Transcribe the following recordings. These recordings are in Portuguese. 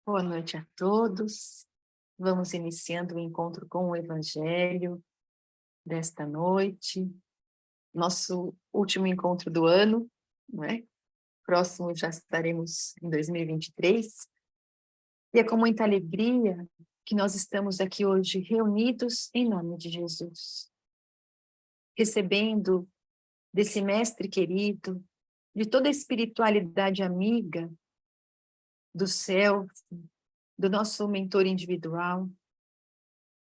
Boa noite a todos. Vamos iniciando o encontro com o Evangelho desta noite, nosso último encontro do ano, não é? Próximo já estaremos em 2023. E é com muita alegria que nós estamos aqui hoje reunidos em nome de Jesus, recebendo desse mestre querido, de toda a espiritualidade amiga do céu, do nosso mentor individual,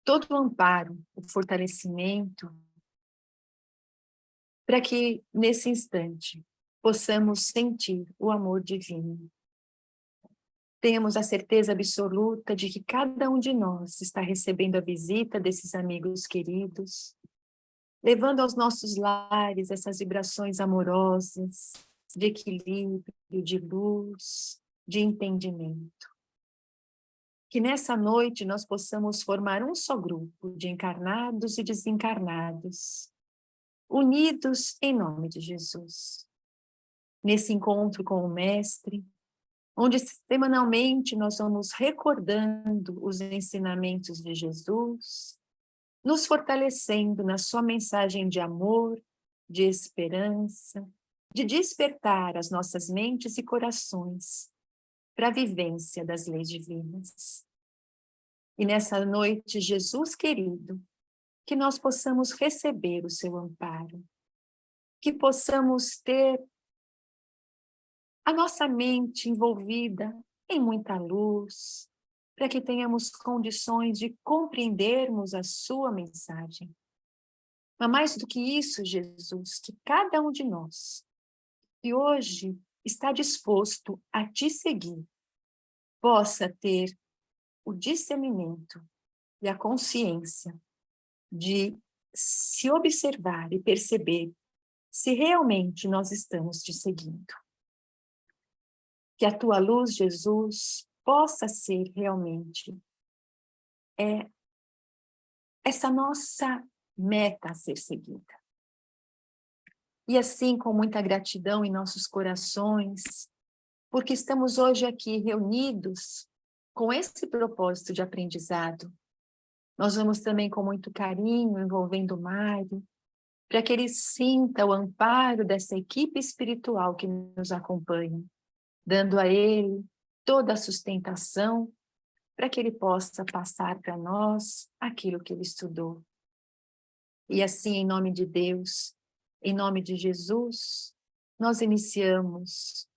todo o amparo, o fortalecimento, para que, nesse instante, possamos sentir o amor divino. Tenhamos a certeza absoluta de que cada um de nós está recebendo a visita desses amigos queridos, levando aos nossos lares essas vibrações amorosas, de equilíbrio, de luz, de entendimento. Que nessa noite nós possamos formar um só grupo de encarnados e desencarnados, unidos em nome de Jesus. Nesse encontro com o Mestre, onde semanalmente nós vamos recordando os ensinamentos de Jesus, nos fortalecendo na sua mensagem de amor, de esperança, de despertar as nossas mentes e corações para a vivência das leis divinas. E nessa noite, Jesus querido, que nós possamos receber o seu amparo, que possamos ter a nossa mente envolvida em muita luz, para que tenhamos condições de compreendermos a sua mensagem. Mas mais do que isso, Jesus, que cada um de nós, que hoje está disposto a te seguir, possa ter o discernimento e a consciência de se observar e perceber se realmente nós estamos te seguindo. Que a tua luz, Jesus, possa ser realmente essa nossa meta a ser seguida. E assim, com muita gratidão em nossos corações, porque estamos hoje aqui reunidos com esse propósito de aprendizado, nós vamos também com muito carinho envolvendo o Mário, para que ele sinta o amparo dessa equipe espiritual que nos acompanha, dando a ele toda a sustentação para que ele possa passar para nós aquilo que ele estudou. E assim, em nome de Deus, em nome de Jesus, nós iniciamos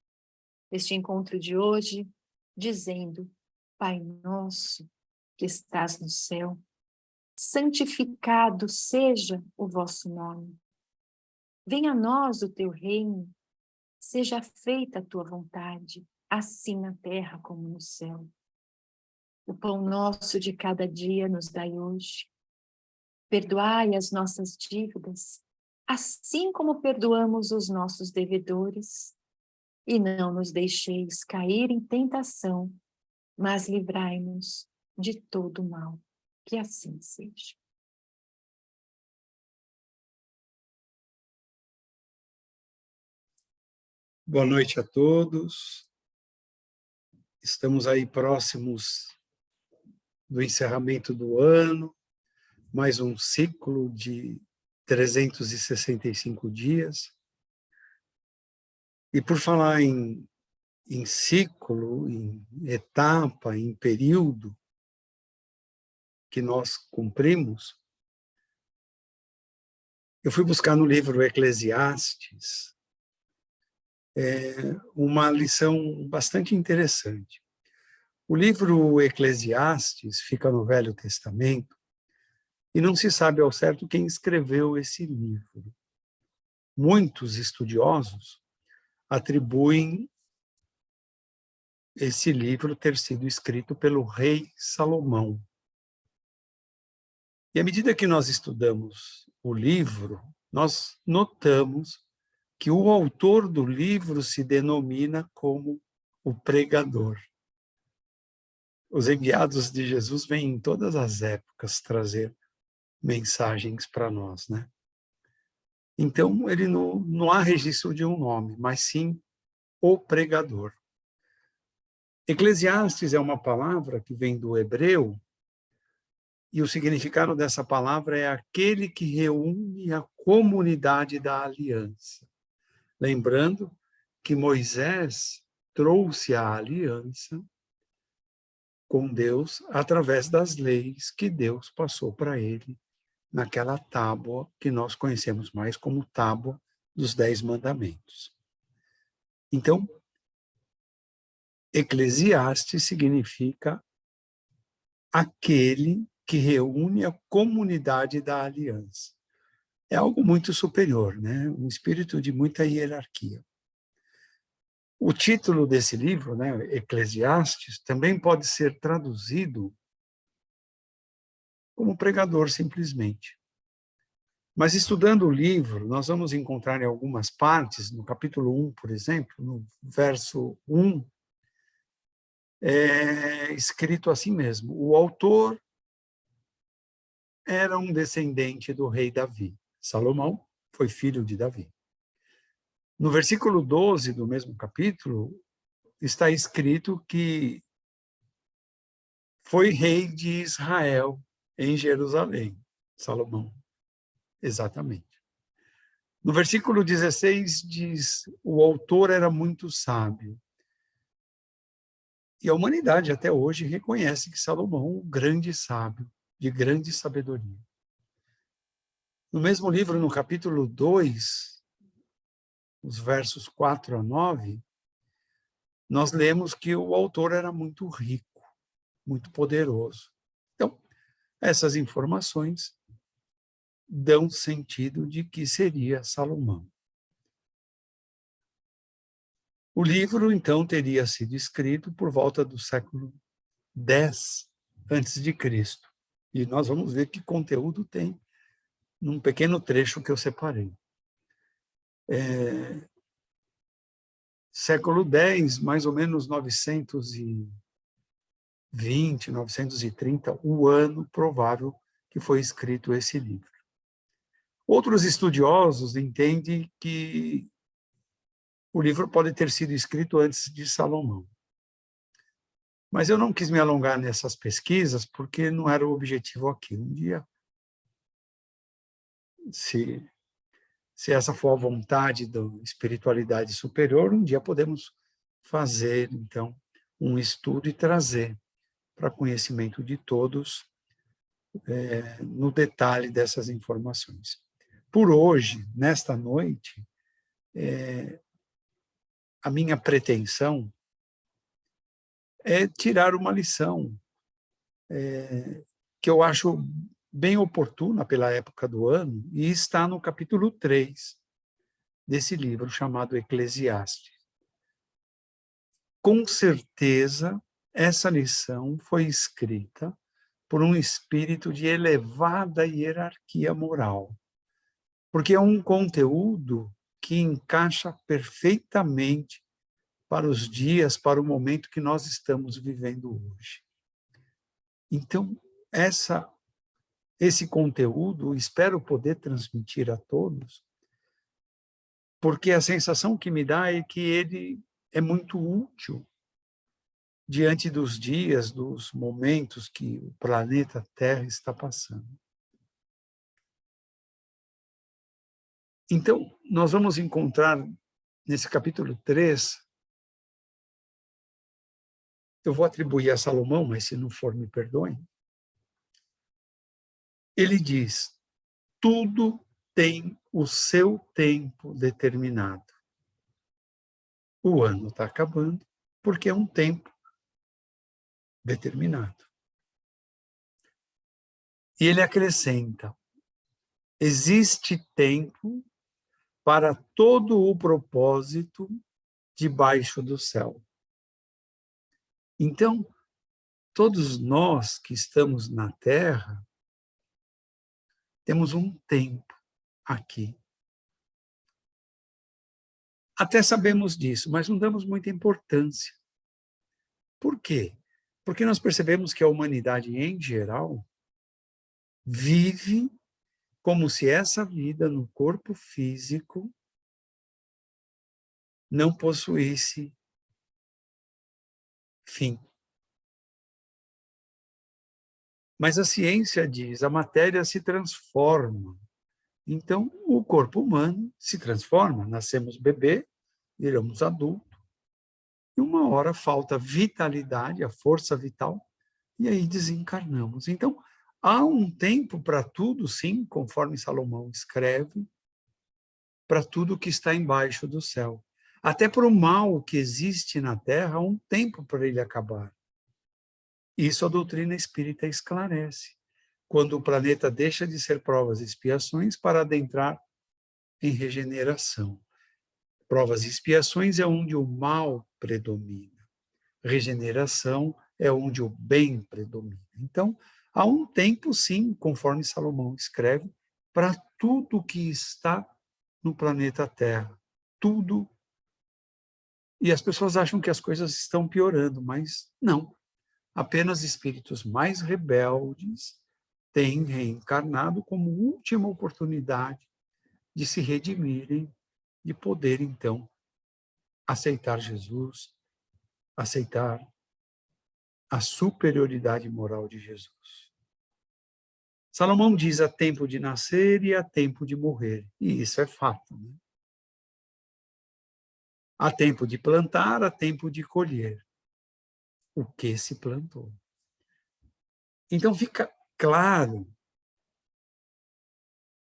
este encontro de hoje dizendo: Pai nosso que estás no céu, santificado seja o vosso nome. Venha a nós o teu reino, seja feita a tua vontade, assim na terra como no céu. O pão nosso de cada dia nos dai hoje. Perdoai as nossas dívidas, assim como perdoamos os nossos devedores. E não nos deixeis cair em tentação, mas livrai-nos de todo o mal. Que assim seja. Boa noite a todos. Estamos aí próximos do encerramento do ano, mais um ciclo de 365 dias. E por falar em ciclo, em etapa, em período que nós cumprimos, eu fui buscar no livro Eclesiastes uma lição bastante interessante. O livro Eclesiastes fica no Velho Testamento e não se sabe ao certo quem escreveu esse livro. Muitos estudiosos atribuem esse livro ter sido escrito pelo rei Salomão. E à medida que nós estudamos o livro, nós notamos que o autor do livro se denomina como o pregador. Os enviados de Jesus vêm em todas as épocas trazer mensagens para nós, né? Então, ele não há registro de um nome, mas sim o pregador. Eclesiastes é uma palavra que vem do hebreu, e o significado dessa palavra é aquele que reúne a comunidade da aliança. Lembrando que Moisés trouxe a aliança com Deus através das leis que Deus passou para ele naquela tábua que nós conhecemos mais como tábua dos 10 mandamentos. Então, Eclesiastes significa aquele que reúne a comunidade da aliança. É algo muito superior, né? Um espírito de muita hierarquia. O título desse livro, né, Eclesiastes, também pode ser traduzido como pregador simplesmente. Mas estudando o livro, nós vamos encontrar em algumas partes, no capítulo 1, por exemplo, no verso 1, é escrito assim mesmo: o autor era um descendente do rei Davi. Salomão foi filho de Davi. No versículo 12 do mesmo capítulo, está escrito que foi rei de Israel em Jerusalém. Salomão, exatamente. No versículo 16 diz: o autor era muito sábio. E a humanidade até hoje reconhece que Salomão, um grande sábio, de grande sabedoria. No mesmo livro, no capítulo 2, os versos 4 a 9, nós lemos que o autor era muito rico, muito poderoso. Então, essas informações dão sentido de que seria Salomão. O livro, então, teria sido escrito por volta do século X a.C. E nós vamos ver que conteúdo tem num pequeno trecho que eu separei. Século X, mais ou menos 920, 930, o ano provável que foi escrito esse livro. Outros estudiosos entendem que o livro pode ter sido escrito antes de Salomão. Mas eu não quis me alongar nessas pesquisas, porque não era o objetivo aqui. Um dia, se essa for a vontade da espiritualidade superior, um dia podemos fazer, então, um estudo e trazer para conhecimento de todos, no detalhe dessas informações. Por hoje, nesta noite, a minha pretensão é tirar uma lição que eu acho bem oportuna pela época do ano, e está no capítulo 3 desse livro chamado Eclesiastes. Com certeza, essa lição foi escrita por um espírito de elevada hierarquia moral, porque é um conteúdo que encaixa perfeitamente para os dias, para o momento que nós estamos vivendo hoje. Então, esse conteúdo, espero poder transmitir a todos, porque a sensação que me dá é que ele é muito útil diante dos dias, dos momentos que o planeta Terra está passando. Então, nós vamos encontrar nesse capítulo 3, eu vou atribuir a Salomão, mas se não for, me perdoem. Ele diz: tudo tem o seu tempo determinado. O ano está acabando, porque é um tempo determinado. E ele acrescenta: existe tempo para todo o propósito debaixo do céu. Então, todos nós que estamos na Terra, temos um tempo aqui. Até sabemos disso, mas não damos muita importância. Por quê? Porque nós percebemos que a humanidade, em geral, vive como se essa vida no corpo físico não possuísse fim. Mas a ciência diz, a matéria se transforma. Então, o corpo humano se transforma. Nascemos bebê, viramos adulto, e uma hora falta vitalidade, a força vital, e aí desencarnamos. Então, há um tempo para tudo, sim, conforme Salomão escreve, para tudo que está embaixo do céu. Até para o mal que existe na Terra, há um tempo para ele acabar. Isso a doutrina espírita esclarece. Quando o planeta deixa de ser provas e expiações para adentrar em regeneração. Provas e expiações é onde o mal predomina. Regeneração é onde o bem predomina. Então, há um tempo, sim, conforme Salomão escreve, para tudo que está no planeta Terra. Tudo. E as pessoas acham que as coisas estão piorando, mas não. Apenas espíritos mais rebeldes têm reencarnado como última oportunidade de se redimirem, de poder, então, aceitar Jesus, aceitar a superioridade moral de Jesus. Salomão diz: há tempo de nascer e há tempo de morrer. E isso é fato, né? Há tempo de plantar, há tempo de colher o que se plantou. Então fica claro,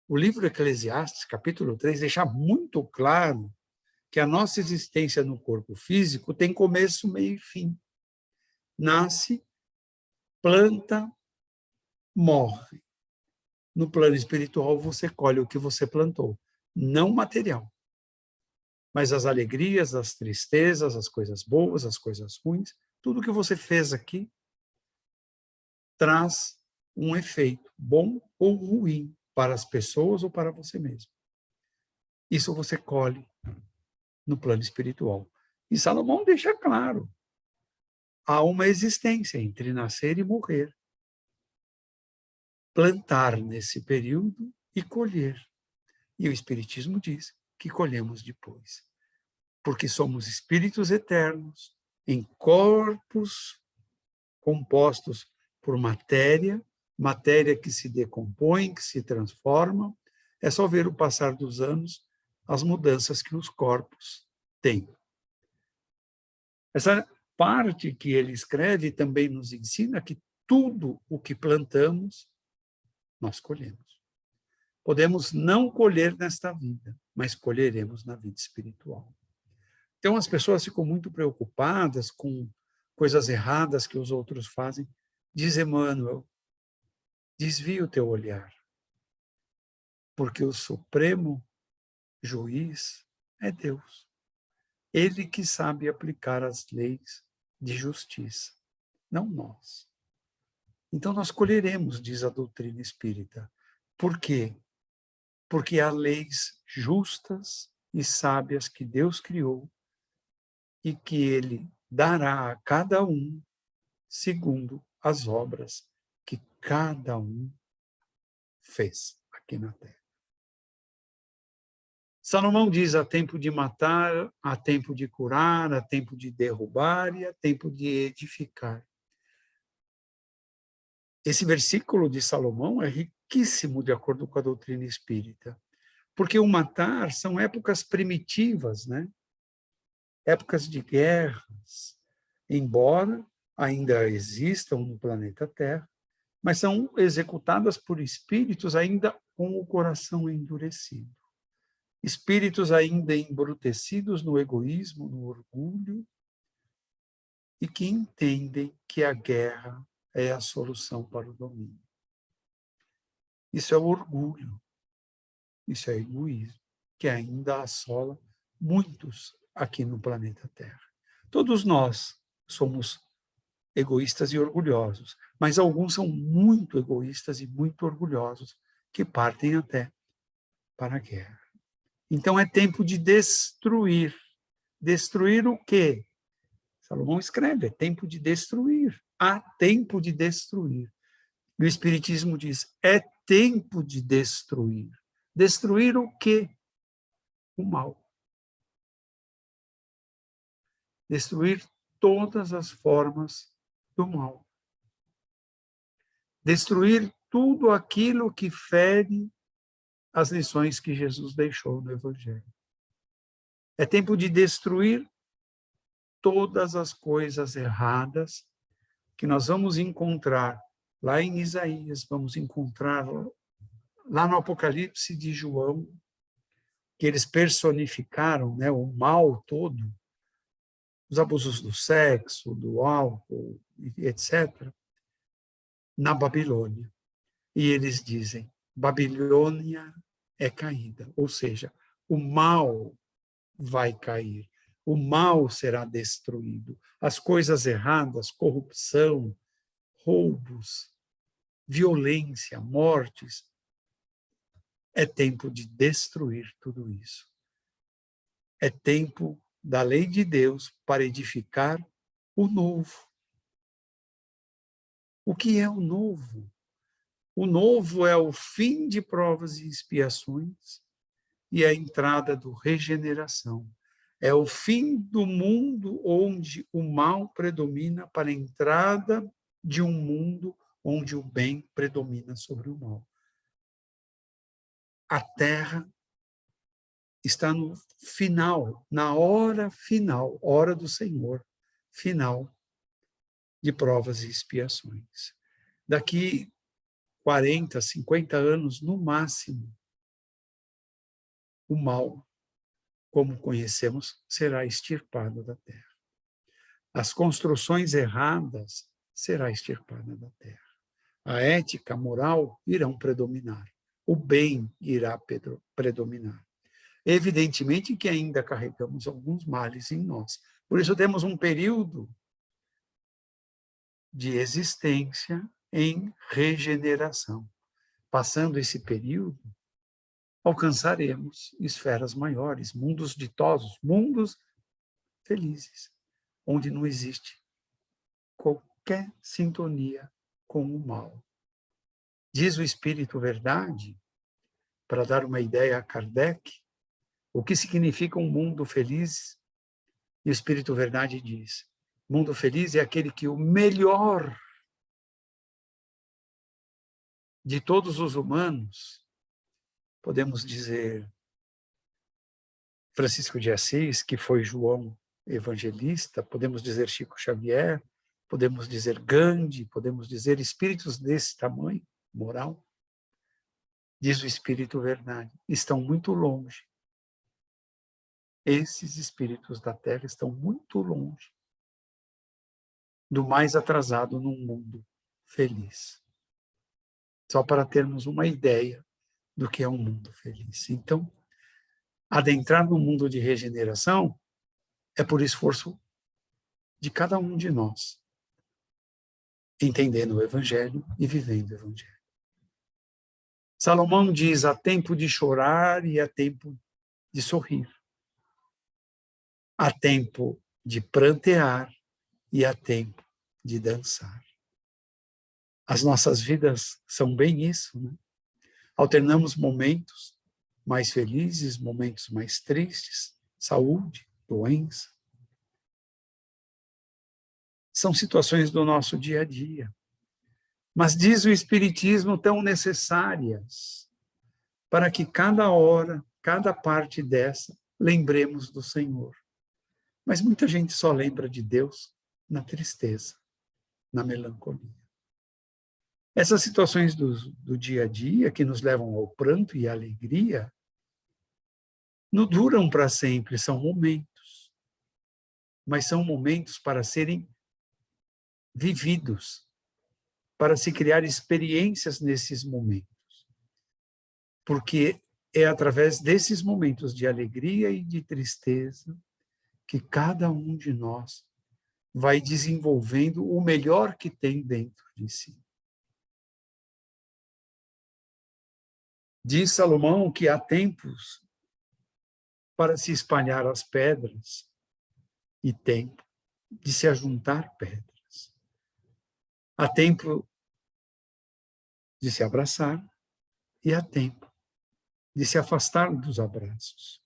o livro Eclesiastes, capítulo 3, deixa muito claro que a nossa existência no corpo físico tem começo, meio e fim. Nasce, planta, morre. No plano espiritual, você colhe o que você plantou, não material. Mas as alegrias, as tristezas, as coisas boas, as coisas ruins, tudo que você fez aqui traz um efeito, bom ou ruim, para as pessoas ou para você mesmo. Isso você colhe no plano espiritual. E Salomão deixa claro, há uma existência entre nascer e morrer. Plantar nesse período e colher. E o Espiritismo diz que colhemos depois. Porque somos espíritos eternos, em corpos compostos por matéria, matéria que se decompõe, que se transforma. É só ver o passar dos anos, as mudanças que os corpos têm. Essa parte que ele escreve também nos ensina que tudo o que plantamos, nós colhemos. Podemos não colher nesta vida, mas colheremos na vida espiritual. Então, as pessoas ficam muito preocupadas com coisas erradas que os outros fazem. Diz Emmanuel, desvia o teu olhar, porque o supremo juiz é Deus. Ele que sabe aplicar as leis de justiça, não nós. Então, nós colheremos, diz a doutrina espírita. Por quê? Porque há leis justas e sábias que Deus criou e que ele dará a cada um segundo as obras que cada um fez aqui na Terra. Salomão diz: há tempo de matar, há tempo de curar, há tempo de derrubar e há tempo de edificar. Esse versículo de Salomão é riquíssimo de acordo com a doutrina espírita, porque o matar são épocas primitivas, né? Épocas de guerras, embora ainda existam no planeta Terra, mas são executadas por espíritos ainda com o coração endurecido. Espíritos ainda embrutecidos no egoísmo, no orgulho, e que entendem que a guerra é a solução para o domínio. Isso é orgulho, isso é egoísmo, que ainda assola muitos aqui no planeta Terra. Todos nós somos egoístas e orgulhosos, mas alguns são muito egoístas e muito orgulhosos, que partem até para a guerra. Então é tempo de destruir. Destruir o quê? Salomão escreve, é tempo de destruir. Há tempo de destruir. E o Espiritismo diz, é tempo de destruir. Destruir o quê? O mal. Destruir todas as formas do mal. Destruir tudo aquilo que fere as lições que Jesus deixou no Evangelho. É tempo de destruir todas as coisas erradas que nós vamos encontrar lá em Isaías, vamos encontrar lá no Apocalipse de João, que eles personificaram, né, o mal todo, os abusos do sexo, do álcool, etc., na Babilônia. E eles dizem, Babilônia é caída, ou seja, o mal vai cair, o mal será destruído, as coisas erradas, corrupção, roubos, violência, mortes, é tempo de destruir tudo isso. É tempo da lei de Deus para edificar o novo. O que é o novo? O novo é o fim de provas e expiações e a entrada do regeneração. É o fim do mundo onde o mal predomina para a entrada de um mundo onde o bem predomina sobre o mal. A Terra está no final, na hora final, hora do Senhor, final de provas e expiações. Daqui 40, 50 anos, no máximo, o mal, como conhecemos, será extirpado da terra. As construções erradas será extirpada da terra. A ética, a moral irão predominar. O bem irá predominar. Evidentemente que ainda carregamos alguns males em nós. Por isso temos um período de existência em regeneração. Passando esse período, alcançaremos esferas maiores, mundos ditosos, mundos felizes, onde não existe qualquer sintonia com o mal. Diz o Espírito Verdade, para dar uma ideia a Kardec, o que significa um mundo feliz? E o Espírito Verdade diz, mundo feliz é aquele que o melhor de todos os humanos, podemos dizer Francisco de Assis, que foi João Evangelista, podemos dizer Chico Xavier, podemos dizer Gandhi, podemos dizer espíritos desse tamanho, moral, diz o Espírito Verdade, estão muito longe. Esses espíritos da Terra estão muito longe do mais atrasado num mundo feliz. Só para termos uma ideia do que é um mundo feliz. Então, adentrar no mundo de regeneração é por esforço de cada um de nós, entendendo o Evangelho e vivendo o Evangelho. Salomão diz, há tempo de chorar e há tempo de sorrir. Há tempo de prantear e há tempo de dançar. As nossas vidas são bem isso, né? Alternamos momentos mais felizes, momentos mais tristes, saúde, doença. São situações do nosso dia a dia. Mas diz o Espiritismo tão necessárias para que cada hora, cada parte dessa, lembremos do Senhor. Mas muita gente só lembra de Deus na tristeza, na melancolia. Essas situações do dia a dia, que nos levam ao pranto e à alegria, não duram para sempre, são momentos. Mas são momentos para serem vividos, para se criar experiências nesses momentos. Porque é através desses momentos de alegria e de tristeza que cada um de nós vai desenvolvendo o melhor que tem dentro de si. Diz Salomão que há tempos para se espalhar as pedras e tempo de se ajuntar pedras. Há tempo de se abraçar e há tempo de se afastar dos abraços.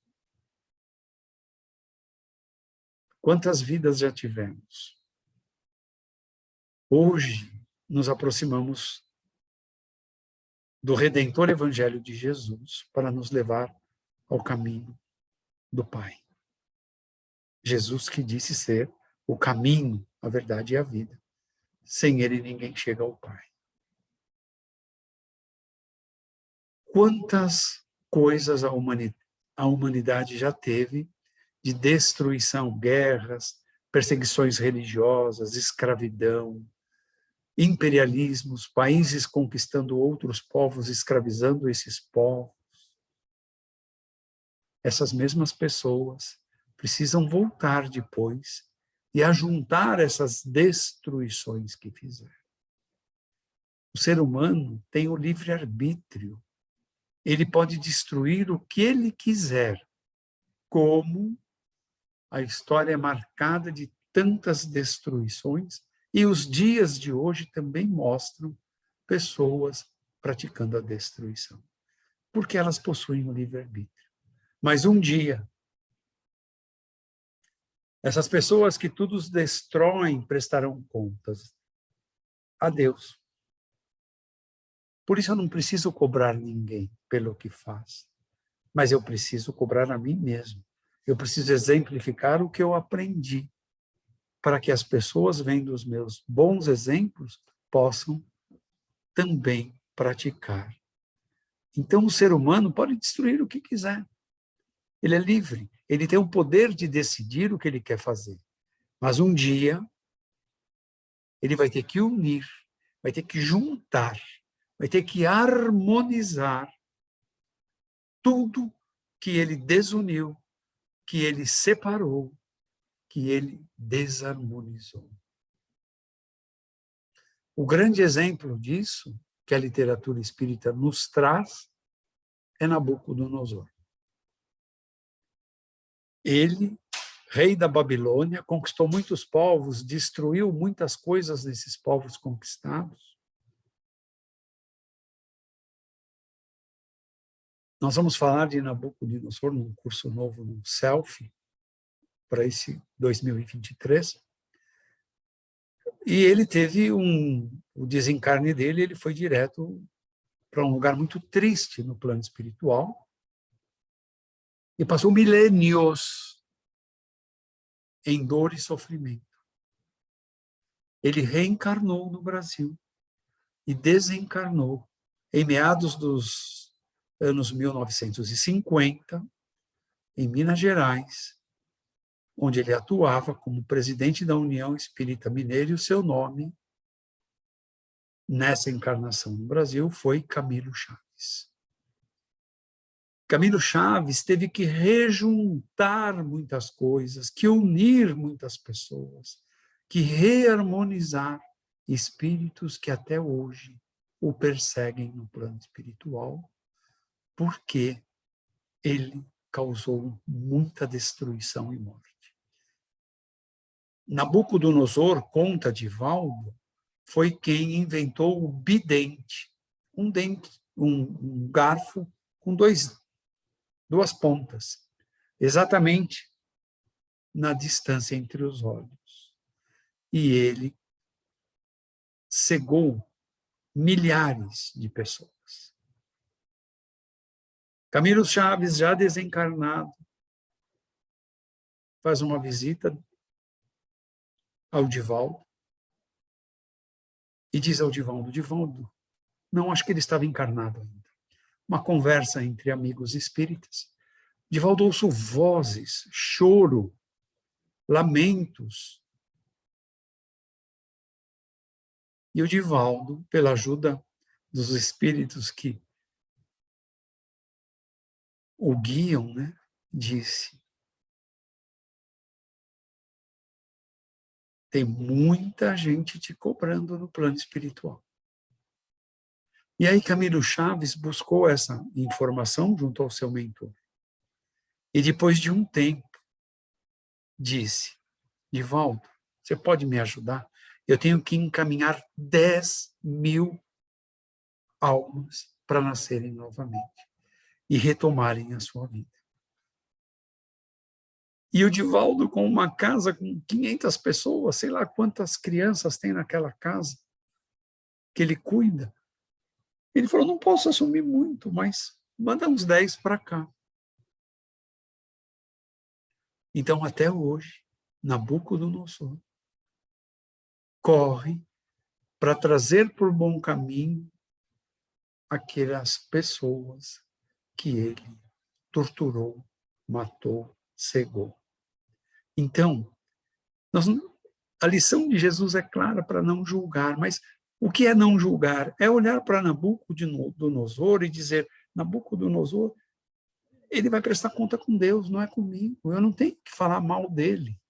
Quantas vidas já tivemos? Hoje, nos aproximamos do Redentor Evangelho de Jesus para nos levar ao caminho do Pai. Jesus que disse ser o caminho, a verdade e a vida. Sem ele, ninguém chega ao Pai. Quantas coisas a humanidade já teve de destruição, guerras, perseguições religiosas, escravidão, imperialismos, países conquistando outros povos, escravizando esses povos. Essas mesmas pessoas precisam voltar depois e ajuntar essas destruições que fizeram. O ser humano tem o livre-arbítrio. Ele pode destruir o que ele quiser, como a história é marcada de tantas destruições, e os dias de hoje também mostram pessoas praticando a destruição, porque elas possuem o livre-arbítrio. Mas um dia, essas pessoas que tudo destroem prestarão contas a Deus. Por isso eu não preciso cobrar ninguém pelo que faz, mas eu preciso cobrar a mim mesmo. Eu preciso exemplificar o que eu aprendi, para que as pessoas, vendo os meus bons exemplos, possam também praticar. Então, o ser humano pode destruir o que quiser. Ele é livre, ele tem o poder de decidir o que ele quer fazer. Mas um dia, ele vai ter que unir, vai ter que juntar, vai ter que harmonizar tudo que ele desuniu, que ele separou, que ele desarmonizou. O grande exemplo disso, que a literatura espírita nos traz, é Nabucodonosor. Ele, rei da Babilônia, conquistou muitos povos, destruiu muitas coisas nesses povos conquistados. Nós vamos falar de Nabucodonosor num curso novo no Selfie, para esse 2023. E ele teve o desencarne dele, ele foi direto para um lugar muito triste no plano espiritual, e passou milênios em dor e sofrimento. Ele reencarnou no Brasil e desencarnou em meados dos anos 1950, em Minas Gerais, onde ele atuava como presidente da União Espírita Mineira, e o seu nome, nessa encarnação no Brasil, foi Camilo Chaves. Camilo Chaves teve que rejuntar muitas coisas, que unir muitas pessoas, que reharmonizar espíritos que até hoje o perseguem no plano espiritual, porque ele causou muita destruição e morte. Nabucodonosor, conta Divaldo, foi quem inventou o bidente, um garfo com duas pontas, exatamente na distância entre os olhos. E ele cegou milhares de pessoas. Camilo Chaves, já desencarnado, faz uma visita ao Divaldo e diz ao Divaldo: Divaldo, não, acho que ele estava encarnado ainda. Uma conversa entre amigos espíritas. Divaldo ouço vozes, choro, lamentos. E o Divaldo, pela ajuda dos espíritos que o guiam, né, disse: tem muita gente te cobrando no plano espiritual. E aí Camilo Chaves buscou essa informação junto ao seu mentor. E depois de um tempo, disse: Divaldo, você pode me ajudar? Eu tenho que encaminhar 10.000 almas para nascerem novamente e retomarem a sua vida. E o Divaldo com uma casa com 500 pessoas, sei lá quantas crianças tem naquela casa, que ele cuida. Ele falou, não posso assumir muito, mas manda uns 10 para cá. Então, até hoje, Nabucodonosor corre para trazer por bom caminho aquelas pessoas que ele torturou, matou, cegou. Então, a lição de Jesus é clara para não julgar, mas o que é não julgar? É olhar para Nabucodonosor e dizer, Nabucodonosor, ele vai prestar conta com Deus, não é comigo. Eu não tenho que falar mal dele.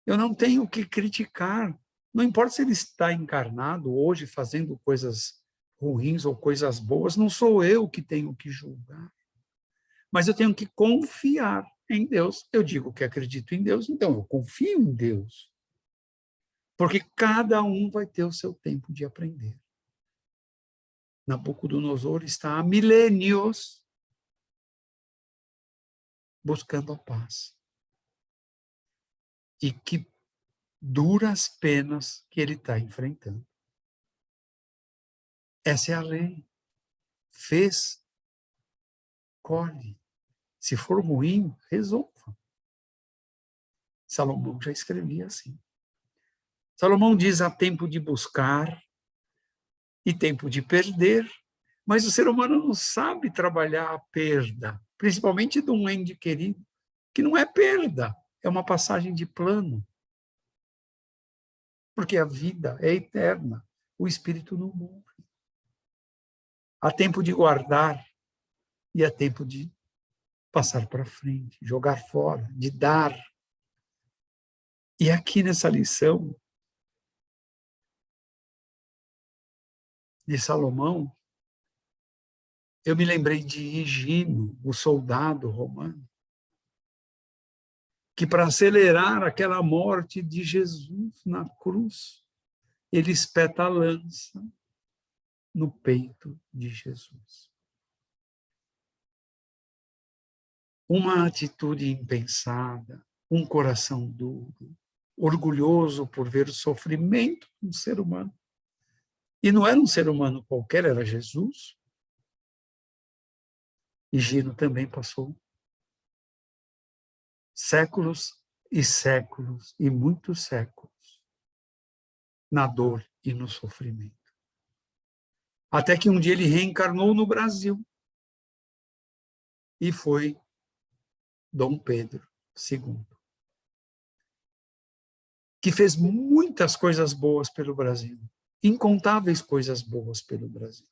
Eu não tenho que criticar. Não importa se ele está encarnado hoje fazendo coisas ruins ou coisas boas, não sou eu que tenho que julgar. Mas eu tenho que confiar em Deus. Eu digo que acredito em Deus, então eu confio em Deus. Porque cada um vai ter o seu tempo de aprender. Nabucodonosor está há milênios buscando a paz. E que duras penas que ele está enfrentando. Essa é a lei. Fez, colhe. Se for ruim, resolva. Salomão já escrevia assim. Salomão diz, há tempo de buscar e tempo de perder, mas o ser humano não sabe trabalhar a perda, principalmente de um ente querido, que não é perda, é uma passagem de plano. Porque a vida é eterna, o espírito não morre. Há tempo de guardar e há tempo de passar para frente, jogar fora, de dar. E aqui nessa lição de Salomão, eu me lembrei de Higino, o soldado romano, que para acelerar aquela morte de Jesus na cruz, ele espeta a lança no peito de Jesus. Uma atitude impensada, um coração duro, orgulhoso por ver o sofrimento de um ser humano. E não era um ser humano qualquer, era Jesus. E Gino também passou séculos e séculos, e muitos séculos, na dor e no sofrimento. Até que um dia ele reencarnou no Brasil. E foi Dom Pedro II, que fez muitas coisas boas pelo Brasil, incontáveis coisas boas pelo Brasil.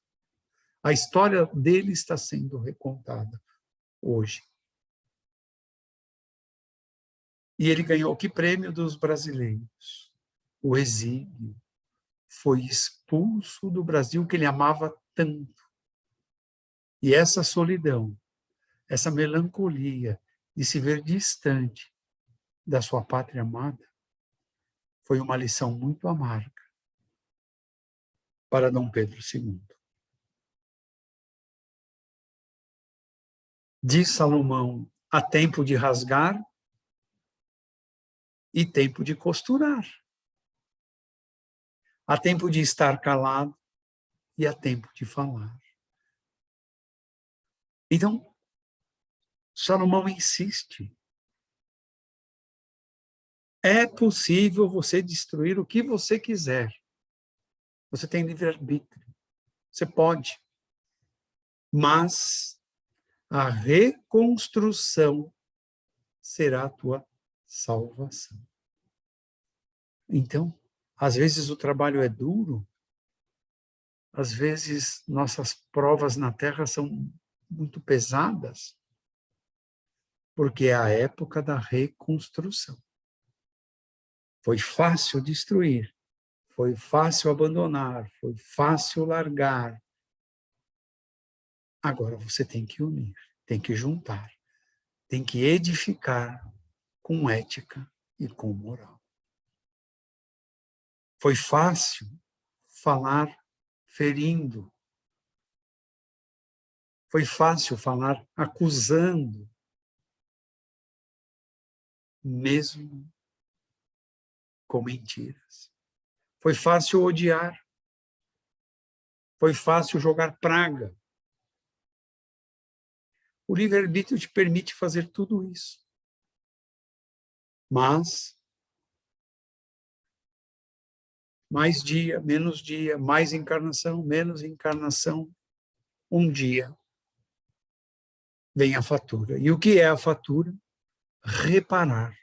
A história dele está sendo recontada hoje. E ele ganhou que prêmio dos brasileiros? O exílio. Foi expulso do Brasil, que ele amava tanto. E essa solidão, essa melancolia de se ver distante da sua pátria amada, foi uma lição muito amarga para Dom Pedro II. Diz Salomão, há tempo de rasgar e tempo de costurar. Há tempo de estar calado e há tempo de falar. Então, Salomão insiste. É possível você destruir o que você quiser. Você tem livre-arbítrio. Você pode. Mas a reconstrução será a tua salvação. Então, às vezes o trabalho é duro, às vezes nossas provas na Terra são muito pesadas, porque é a época da reconstrução. Foi fácil destruir, foi fácil abandonar, foi fácil largar. Agora você tem que unir, tem que juntar, tem que edificar com ética e com moral. Foi fácil falar ferindo. Foi fácil falar acusando. mesmo com mentiras. Foi fácil odiar. Foi fácil jogar praga. O livre-arbítrio te permite fazer tudo isso. Mas, mais dia, mais encarnação, menos encarnação, um dia vem a fatura. E o que é a fatura? Reparar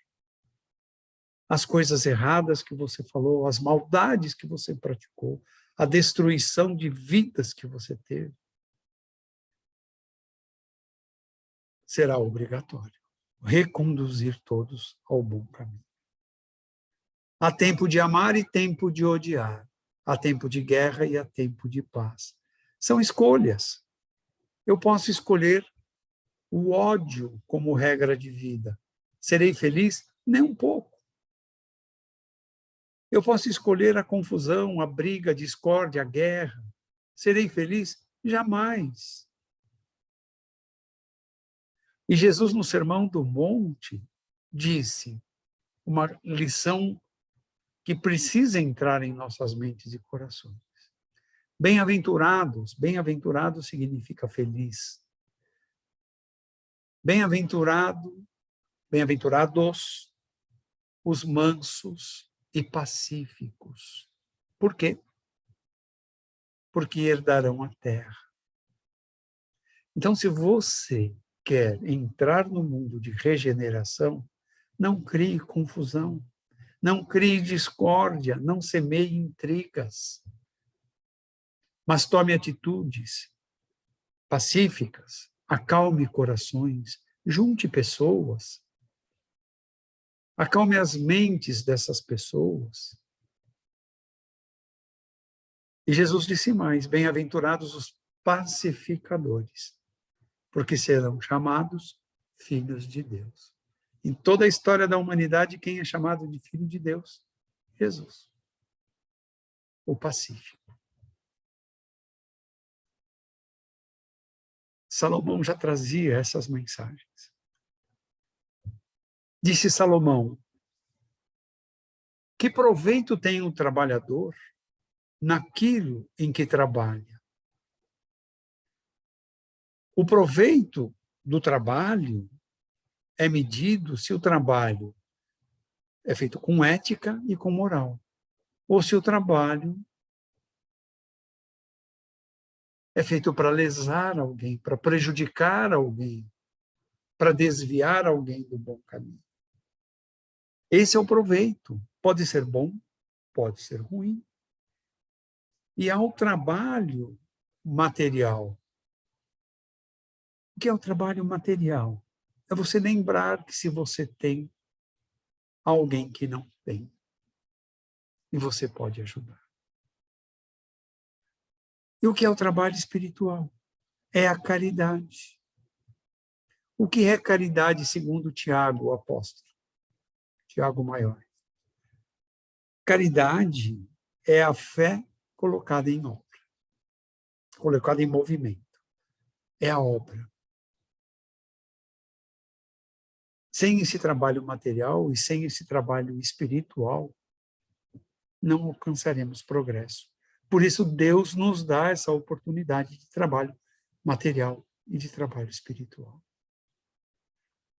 as coisas erradas que você falou, as maldades que você praticou, a destruição de vidas que você teve. Será obrigatório reconduzir todos ao bom caminho. Há tempo de amar e tempo de odiar. Há tempo de guerra e há tempo de paz. São escolhas. Eu posso escolher o ódio como regra de vida. Serei feliz? Nem um pouco. Eu posso escolher a confusão, a briga, a discórdia, a guerra. Serei feliz? Jamais. E Jesus, no Sermão do Monte, disse uma lição que precisa entrar em nossas mentes e corações. Bem-aventurados, bem-aventurado significa feliz. Bem-aventurados os mansos e pacíficos. Por quê? Porque herdarão a terra. Então, se você quer entrar no mundo de regeneração, não crie confusão, não crie discórdia, não semeie intrigas, mas tome atitudes pacíficas, acalme corações, junte pessoas, acalme as mentes dessas pessoas. E Jesus disse mais: bem-aventurados os pacificadores, porque serão chamados filhos de Deus. Em toda a história da humanidade, quem é chamado de filho de Deus? Jesus, o pacífico. Salomão já trazia essas mensagens. Disse Salomão: que proveito tem o trabalhador naquilo em que trabalha? O proveito do trabalho é medido se o trabalho é feito com ética e com moral, ou se o trabalho é feito para lesar alguém, para prejudicar alguém, para desviar alguém do bom caminho. Esse é o proveito. Pode ser bom, pode ser ruim. E há o trabalho material. O que é o trabalho material? É você lembrar que se você tem alguém que não tem, e você pode ajudar. E o que é o trabalho espiritual? É a caridade. O que é caridade segundo Tiago, o apóstolo? Tiago Maior. Caridade é a fé colocada em obra, colocada em movimento. É a obra. Sem esse trabalho material e sem esse trabalho espiritual, não alcançaremos progresso. Por isso, Deus nos dá essa oportunidade de trabalho material e de trabalho espiritual.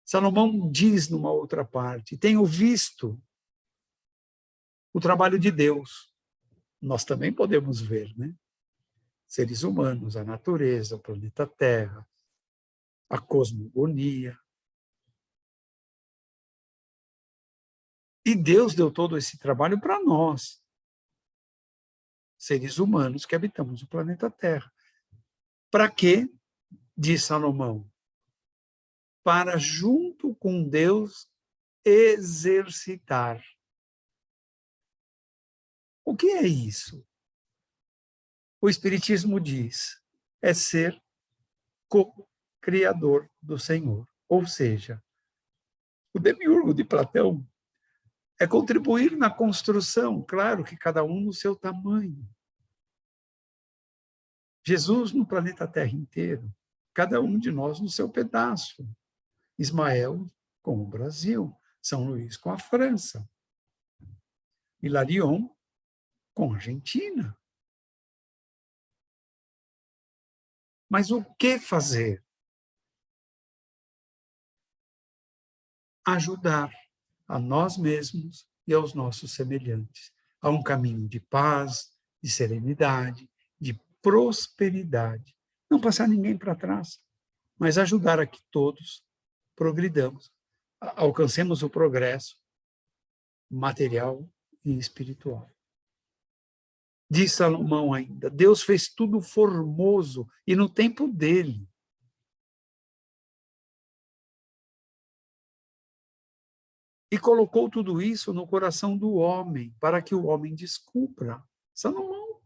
Salomão diz numa outra parte: tenho visto o trabalho de Deus. Nós também podemos ver, né? Seres humanos, a natureza, o planeta Terra, a cosmogonia. E Deus deu todo esse trabalho para nós, seres humanos que habitamos o planeta Terra. Para quê? Diz Salomão. Para, junto com Deus, exercitar. O que é isso? O Espiritismo diz, é ser co-criador do Senhor. Ou seja, o demiurgo de Platão é contribuir na construção, claro que cada um no seu tamanho. Jesus no planeta Terra inteiro, cada um de nós no seu pedaço. Ismael com o Brasil, São Luís com a França. Hilarion com a Argentina. Mas o que fazer? Ajudar a nós mesmos e aos nossos semelhantes a um caminho de paz, de serenidade, de prosperidade. Não passar ninguém para trás, mas ajudar a que todos progridamos, alcancemos o progresso material e espiritual. Diz Salomão ainda, Deus fez tudo formoso e no tempo dele. E colocou tudo isso no coração do homem, para que o homem descubra. Salomão.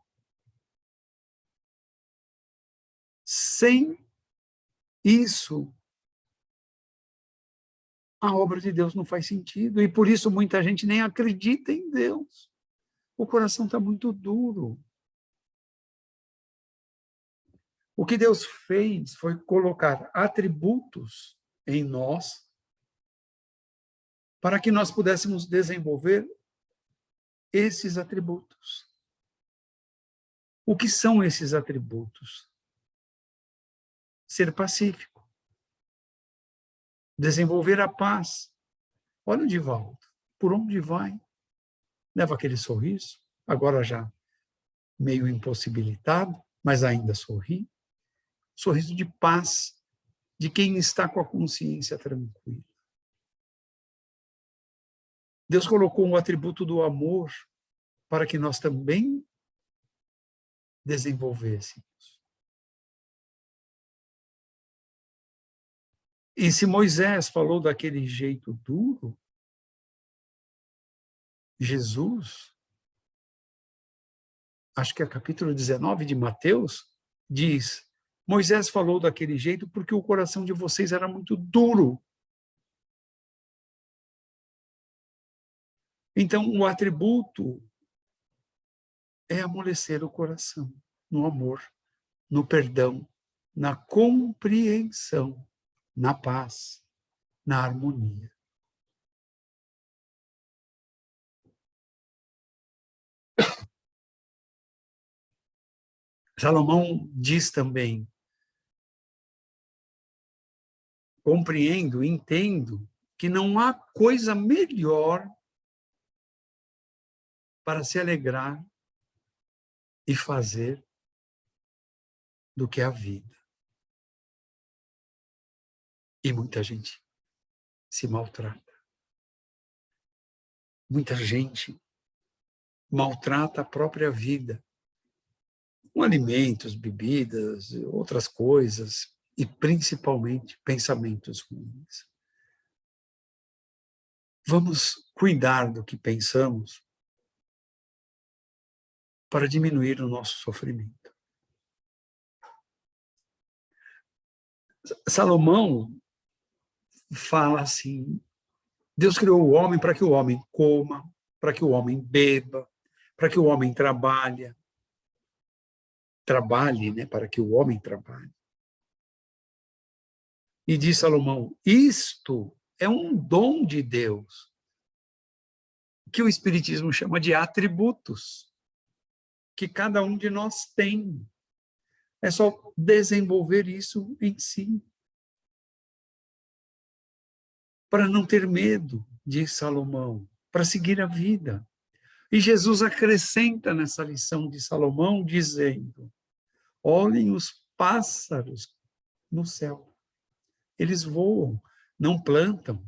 Sem isso, a obra de Deus não faz sentido. E por isso muita gente nem acredita em Deus. O coração está muito duro. O que Deus fez foi colocar atributos em nós para que nós pudéssemos desenvolver esses atributos. O que são esses atributos? Ser pacífico. Desenvolver a paz. Olha o Divaldo. Por onde vai? Leva aquele sorriso, agora já meio impossibilitado, mas ainda sorri. Sorriso de paz, de quem está com a consciência tranquila. Deus colocou um atributo do amor para que nós também desenvolvêssemos. E se Moisés falou daquele jeito duro, Jesus, acho que é capítulo 19 de Mateus, diz, Moisés falou daquele jeito porque o coração de vocês era muito duro. Então, o atributo é amolecer o coração no amor, no perdão, na compreensão, na paz, na harmonia. Salomão diz também, compreendo, entendo, que não há coisa melhor para se alegrar e fazer do que a vida. E muita gente se maltrata. Muita gente maltrata a própria vida. Com alimentos, bebidas, outras coisas, e principalmente pensamentos ruins. Vamos cuidar do que pensamos para diminuir o nosso sofrimento. Salomão fala assim, Deus criou o homem para que o homem coma, para que o homem beba, para que o homem trabalhe, né, para que o homem trabalhe. E diz Salomão, isto é um dom de Deus, que o Espiritismo chama de atributos, que cada um de nós tem. É só desenvolver isso em si. Para não ter medo, diz Salomão, para seguir a vida. E Jesus acrescenta nessa lição de Salomão, dizendo, olhem os pássaros no céu. Eles voam, não plantam,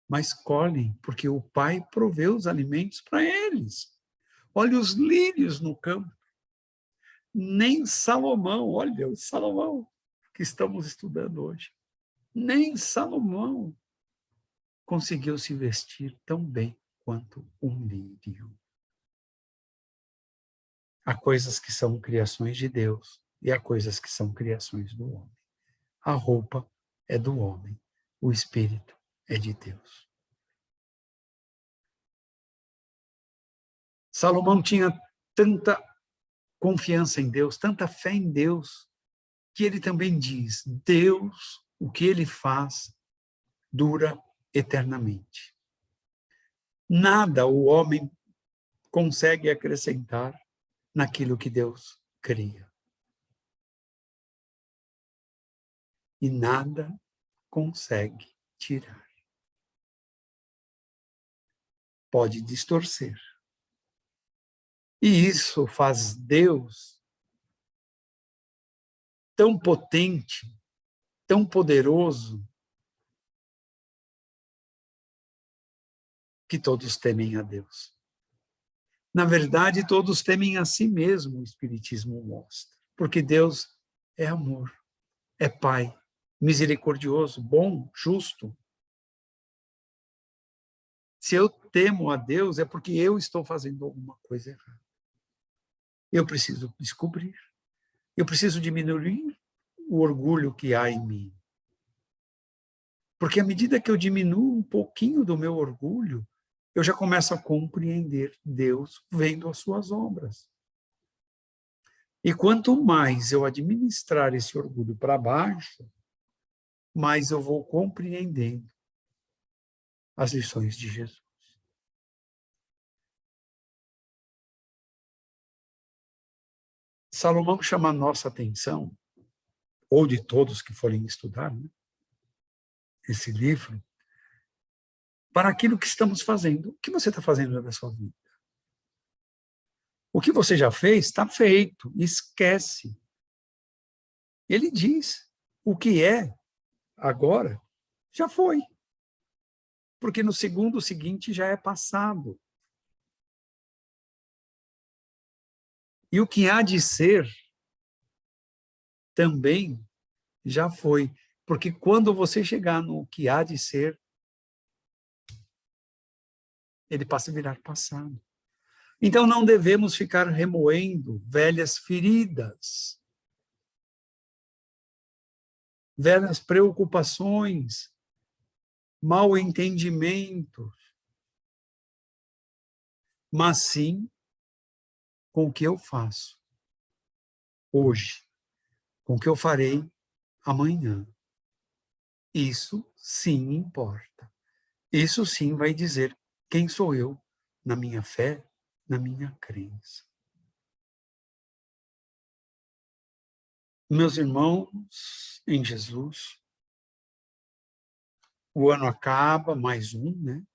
mas colhem, porque o Pai provê os alimentos para eles. Olha os lírios no campo. Nem Salomão, olha o Salomão que estamos estudando hoje, nem Salomão conseguiu se vestir tão bem quanto um lírio. Há coisas que são criações de Deus e há coisas que são criações do homem. A roupa é do homem, o espírito é de Deus. Salomão tinha tanta confiança em Deus, tanta fé em Deus, que ele também diz, Deus, o que ele faz, dura eternamente. Nada o homem consegue acrescentar naquilo que Deus cria. E nada consegue tirar. Pode distorcer. E isso faz Deus tão potente, tão poderoso, que todos temem a Deus. Na verdade, todos temem a si mesmo, o Espiritismo mostra. Porque Deus é amor, é Pai, misericordioso, bom, justo. Se eu temo a Deus, é porque eu estou fazendo alguma coisa errada. Eu preciso descobrir. Eu preciso diminuir o orgulho que há em mim. Porque à medida que eu diminuo um pouquinho do meu orgulho, eu já começo a compreender Deus vendo as suas obras. E quanto mais eu administrar esse orgulho para baixo, mais eu vou compreendendo as lições de Jesus. Salomão chama a nossa atenção, ou de todos que forem estudar, né, esse livro, para aquilo que estamos fazendo. O que você está fazendo na sua vida? O que você já fez, está feito, esquece. Ele diz, o que é agora, já foi. Porque no segundo seguinte já é passado. E o que há de ser também já foi. Porque quando você chegar no que há de ser, ele passa a virar passado. Então não devemos ficar remoendo velhas feridas, velhas preocupações, mal entendimentos, mas sim com o que eu faço hoje, com o que eu farei amanhã. Isso sim importa. Isso sim vai dizer quem sou eu na minha fé, na minha crença. Meus irmãos em Jesus, o ano acaba, mais um, né?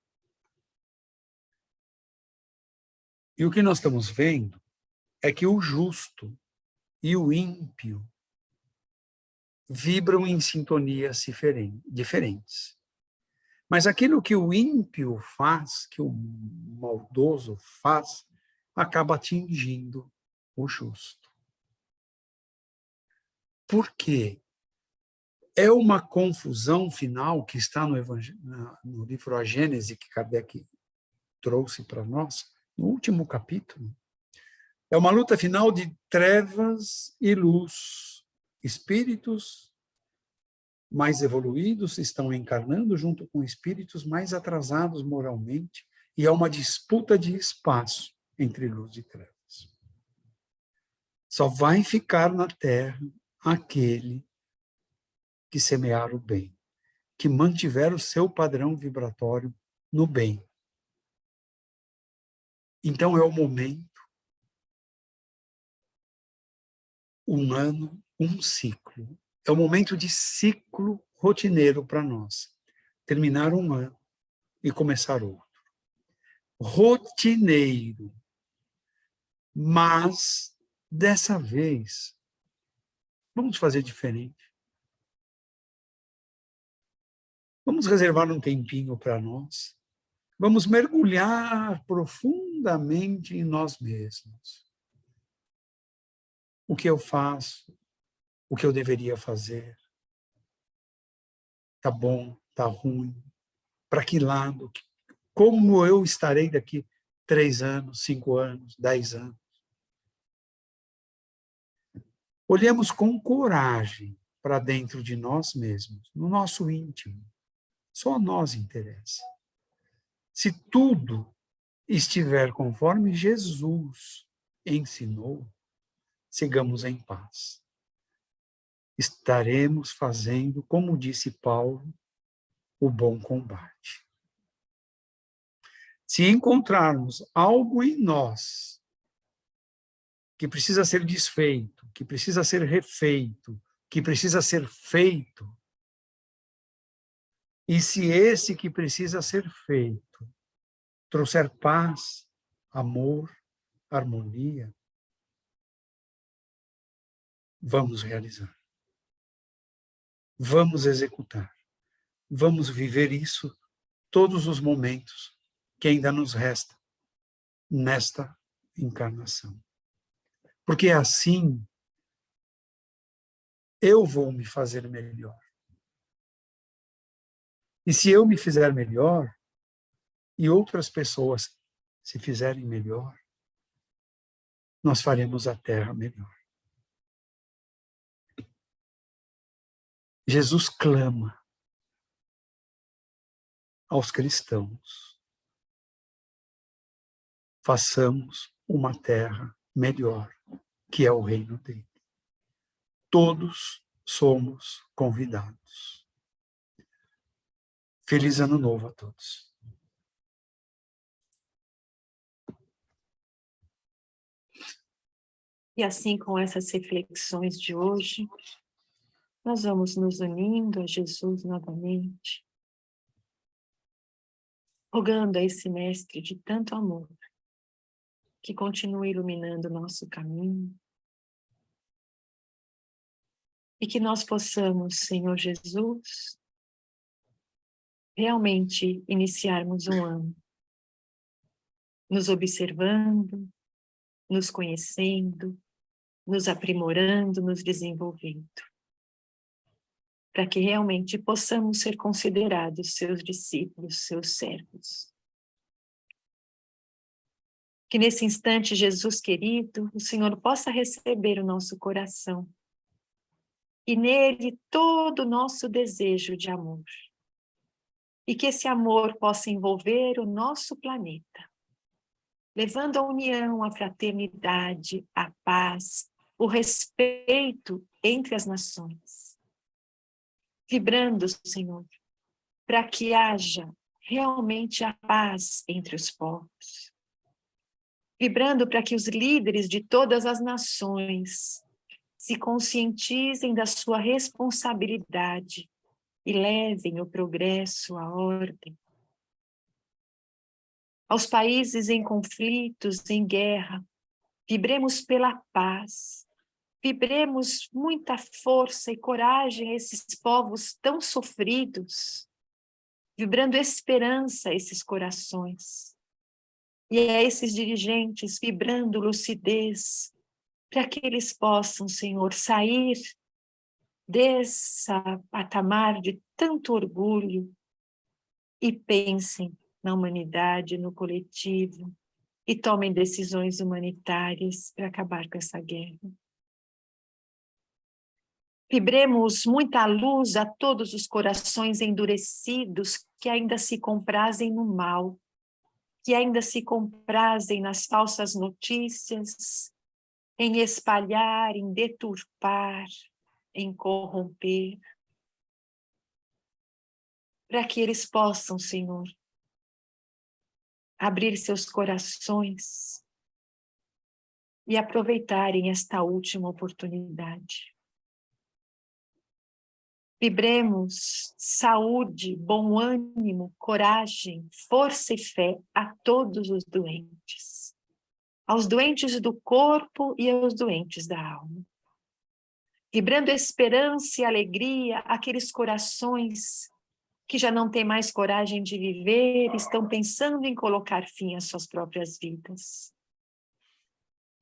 E o que nós estamos vendo é que o justo e o ímpio vibram em sintonias diferentes. Mas aquilo que o ímpio faz, que o maldoso faz, acaba atingindo o justo. Por quê? É uma confusão final que está no livro A Gênese, que Kardec trouxe para nós, no último capítulo. É uma luta final de trevas e luz. Espíritos mais evoluídos estão encarnando junto com espíritos mais atrasados moralmente, e é uma disputa de espaço entre luz e trevas. Só vai ficar na Terra aquele que semear o bem, que mantiver o seu padrão vibratório no bem. Então é o momento, um ano, um ciclo. É o momento de ciclo rotineiro para nós. Terminar um ano e começar outro. Rotineiro. Mas, dessa vez, vamos fazer diferente. Vamos reservar um tempinho para nós. Vamos mergulhar profundamente em nós mesmos. O que eu faço? O que eu deveria fazer? Tá bom? Tá ruim? Para que lado? Como eu estarei daqui 3 anos, 5 anos, 10 anos? Olhemos com coragem para dentro de nós mesmos, no nosso íntimo. Só a nós interessa. Se tudo estiver conforme Jesus ensinou, sigamos em paz. Estaremos fazendo, como disse Paulo, o bom combate. Se encontrarmos algo em nós que precisa ser desfeito, que precisa ser refeito, que precisa ser feito, e se esse que precisa ser feito trouxer paz, amor, harmonia, vamos realizar. Vamos executar. Vamos viver isso todos os momentos que ainda nos resta nesta encarnação. Porque assim eu vou me fazer melhor. E se eu me fizer melhor, e outras pessoas se fizerem melhor, nós faremos a terra melhor. Jesus clama aos cristãos: façamos uma terra melhor, que é o reino dele. Todos somos convidados. Feliz Ano Novo a todos. E assim, com essas reflexões de hoje, nós vamos nos unindo a Jesus novamente, rogando a esse mestre de tanto amor, que continue iluminando o nosso caminho, e que nós possamos, Senhor Jesus, realmente iniciarmos um ano, nos observando, nos conhecendo, nos aprimorando, nos desenvolvendo, para que realmente possamos ser considerados seus discípulos, seus servos. Que nesse instante, Jesus querido, o Senhor possa receber o nosso coração e nele todo o nosso desejo de amor. E que esse amor possa envolver o nosso planeta, levando a união, a fraternidade, a paz, o respeito entre as nações. Vibrando, Senhor, para que haja realmente a paz entre os povos. Vibrando para que os líderes de todas as nações se conscientizem da sua responsabilidade e levem o progresso, a ordem. Aos países em conflitos, em guerra, vibremos pela paz, vibremos muita força e coragem a esses povos tão sofridos, vibrando esperança a esses corações. E a esses dirigentes vibrando lucidez, para que eles possam, Senhor, sair dessa patamar de tanto orgulho e pensem na humanidade, no coletivo, e tomem decisões humanitárias para acabar com essa guerra. Vibremos muita luz a todos os corações endurecidos que ainda se comprazem no mal, que ainda se comprazem nas falsas notícias, em espalhar, em deturpar, em corromper, para que eles possam, Senhor, abrir seus corações e aproveitarem esta última oportunidade. Vibremos saúde, bom ânimo, coragem, força e fé a todos os doentes, aos doentes do corpo e aos doentes da alma. Vibrando esperança e alegria àqueles corações que já não têm mais coragem de viver, estão pensando em colocar fim às suas próprias vidas.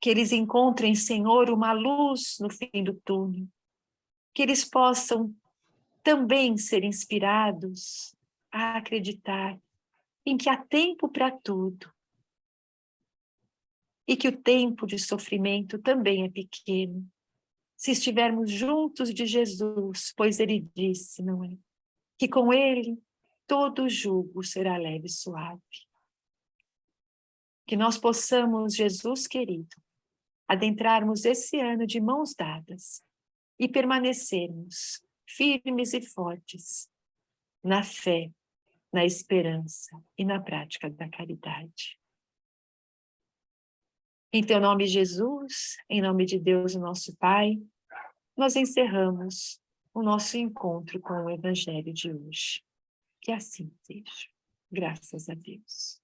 Que eles encontrem, Senhor, uma luz no fim do túnel, que eles possam também ser inspirados a acreditar em que há tempo para tudo e que o tempo de sofrimento também é pequeno, se estivermos juntos de Jesus, pois ele disse, não é? Que com ele todo jugo será leve e suave. Que nós possamos, Jesus querido, adentrarmos esse ano de mãos dadas e permanecermos firmes e fortes na fé, na esperança e na prática da caridade. Em teu nome, Jesus, em nome de Deus, o nosso Pai, nós encerramos o nosso encontro com o Evangelho de hoje. Que assim seja. Graças a Deus.